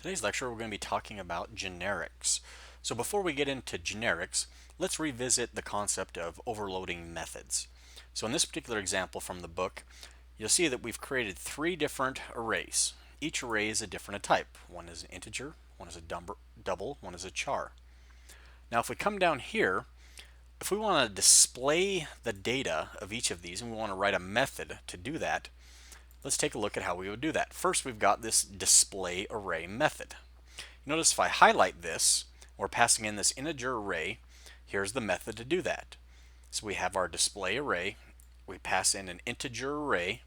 Today's lecture we're going to be talking about generics. So before we get into generics, let's revisit the concept of overloading methods. So in this particular example from the book, you'll see that we've created three different arrays. Each array is a different type. One is an integer, one is a double, one is a char. Now if we come down here, if we want to display the data of each of these and we want to write a method to do that, let's take a look at how we would do that. First, we've got this display array method. Notice if I highlight this, we're passing in this integer array. Here's the method to do that. So we have our display array, we pass in an integer array,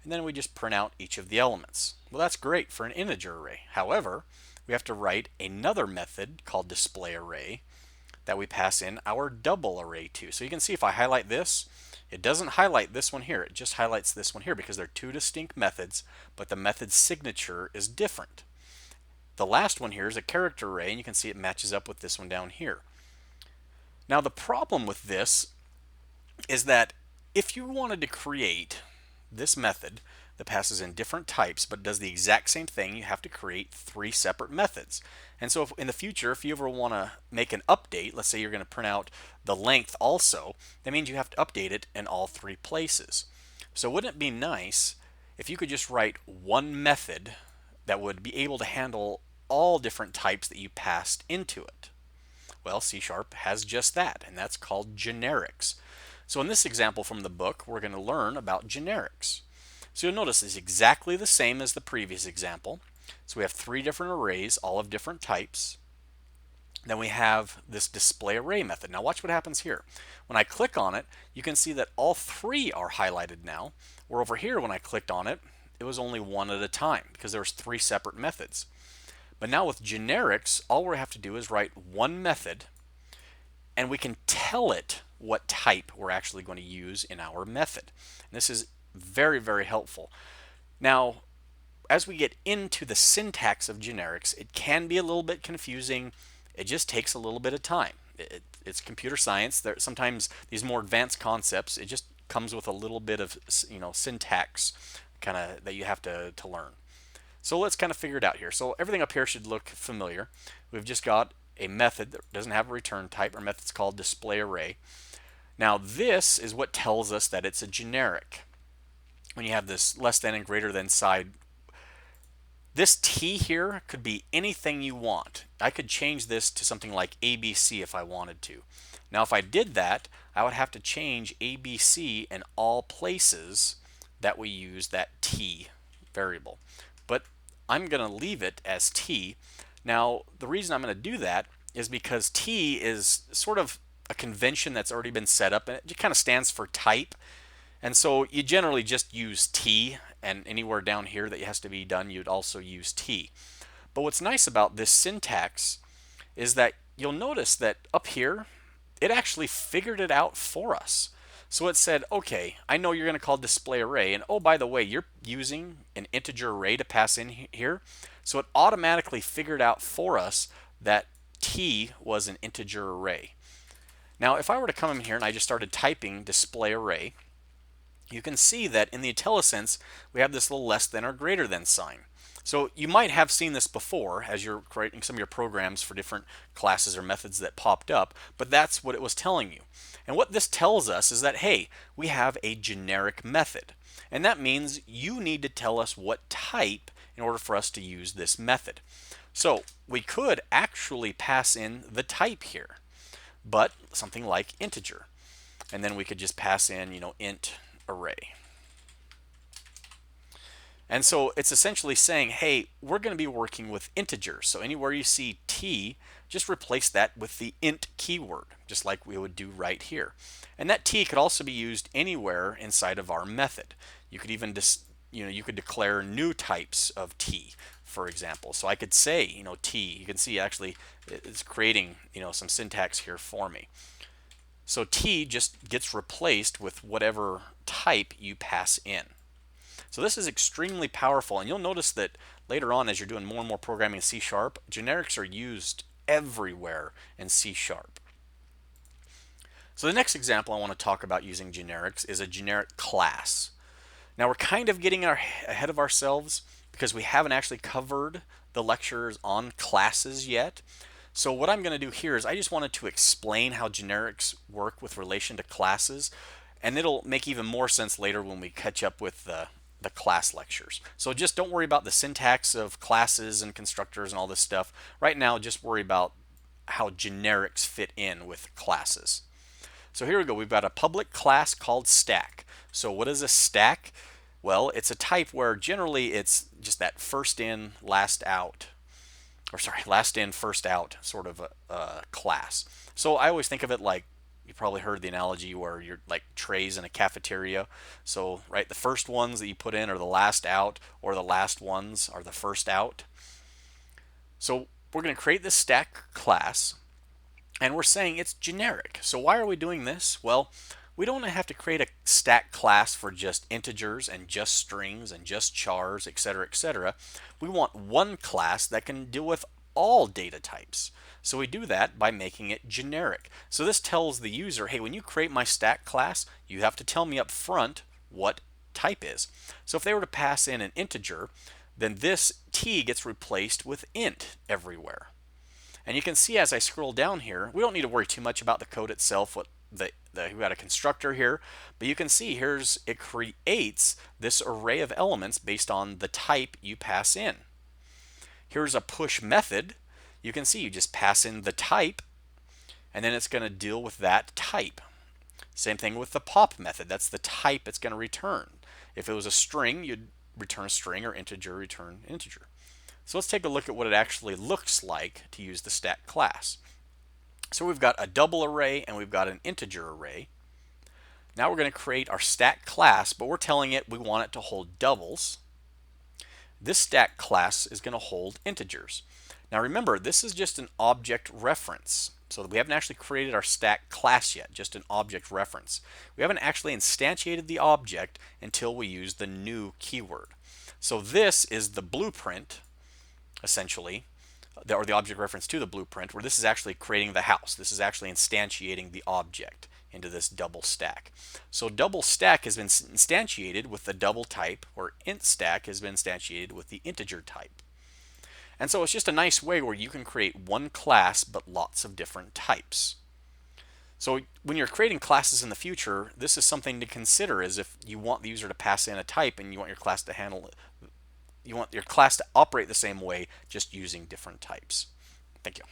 and then we just print out each of the elements. Well, that's great for an integer array. However, we have to write another method called display array that we pass in our double array to. So you can see if I highlight this, it doesn't highlight this one here, it just highlights this one here because they're two distinct methods, but the method signature is different. The last one here is a character array, and you can see it matches up with this one down here. Now the problem with this is that if you wanted to create this method that passes in different types but does the exact same thing, you have to create three separate methods. And so in the future, if you ever want to make an update, let's say you're going to print out the length also, that means you have to update it in all three places. So wouldn't it be nice if you could just write one method that would be able to handle all different types that you passed into it? Well, C# has just that, and that's called generics. So in this example from the book, we're going to learn about generics. So you'll notice it's exactly the same as the previous example. So we have three different arrays, all of different types. Then we have this display array method. Now watch what happens here. When I click on it, you can see that all three are highlighted now, where over here when I clicked on it, it was only one at a time because there was three separate methods. But now with generics, all we have to do is write one method, and we can tell it what type we're actually going to use in our method. And this is very, very helpful. Now, as we get into the syntax of generics, it can be a little bit confusing. It just takes a little bit of time. It's computer science. Sometimes these more advanced concepts, it just comes with a little bit of syntax kind of that you have to learn. So let's kind of figure it out here. So everything up here should look familiar. We've just got a method that doesn't have a return type. Our method's called display array. Now this is what tells us that it's a generic. When you have this less than and greater than side, this T here could be anything you want. I could change this to something like ABC if I wanted to. Now if I did that, I would have to change ABC in all places that we use that T variable. But I'm going to leave it as T. Now the reason I'm going to do that is because T is sort of a convention that's already been set up, and it kind of stands for type. And so you generally just use T, and anywhere down here that has to be done, you'd also use T. But what's nice about this syntax is that you'll notice that up here, it actually figured it out for us. So it said, okay, I know you're going to call display array, and oh, by the way, you're using an integer array to pass in here. So it automatically figured out for us that T was an integer array. Now, if I were to come in here and I just started typing display array, you can see that in the IntelliSense, we have this little less than or greater than sign. So you might have seen this before as you're creating some of your programs for different classes or methods that popped up, but that's what it was telling you. And what this tells us is that, hey, we have a generic method. And that means you need to tell us what type in order for us to use this method. So we could actually pass in the type here, but something like integer. And then we could just pass in, int array. And so it's essentially saying, hey, we're going to be working with integers. So anywhere you see T, just replace that with the int keyword, just like we would do right here. And that T could also be used anywhere inside of our method. You could even you could declare new types of T, for example. So I could say, T. You can see actually it's creating, some syntax here for me. So T just gets replaced with whatever type you pass in. So this is extremely powerful, and you'll notice that later on as you're doing more and more programming in C#, generics are used everywhere in C#. So the next example I want to talk about using generics is a generic class. Now we're kind of getting ahead of ourselves because we haven't actually covered the lectures on classes yet. So what I'm going to do here is I just wanted to explain how generics work with relation to classes, and it'll make even more sense later when we catch up with the class lectures. So just don't worry about the syntax of classes and constructors and all this stuff. Right now, just worry about how generics fit in with classes. So here we go. We've got a public class called stack. So what is a stack? Well, it's a type where generally it's just that first in, last out, or sorry, last in, first out sort of a class. So I always think of it like, you probably heard the analogy where you're like trays in a cafeteria. So, right, the first ones that you put in are the last out, or the last ones are the first out. So we're going to create this stack class, and we're saying it's generic. So why are we doing this? Well, we don't have to create a stack class for just integers and just strings and just chars, etc., etc. We want one class that can deal with all data types. So we do that by making it generic. So this tells the user, hey, when you create my stack class, you have to tell me up front what type is. So if they were to pass in an integer, then this t gets replaced with int everywhere. And you can see as I scroll down here, we don't need to worry too much about the code itself. We got a constructor here, but you can see it creates this array of elements based on the type you pass in. Here's a push method. You can see you just pass in the type, and then it's going to deal with that type. Same thing with the pop method. That's the type it's going to return. If it was a string, you'd return a string, or integer, return integer. So let's take a look at what it actually looks like to use the stack class. So we've got a double array and we've got an integer array. Now we're going to create our stack class, but we're telling it we want it to hold doubles. This stack class is going to hold integers. Now remember, this is just an object reference. So we haven't actually created our stack class yet, just an object reference. We haven't actually instantiated the object until we use the new keyword. So this is the blueprint, essentially, or the object reference to the blueprint, where this is actually creating the house. This is actually instantiating the object into this double stack. So double stack has been instantiated with the double type, or int stack has been instantiated with the integer type. And so it's just a nice way where you can create one class but lots of different types. So when you're creating classes in the future, this is something to consider, is if you want the user to pass in a type and you want your class to handle it, you want your class to operate the same way, just using different types. Thank you.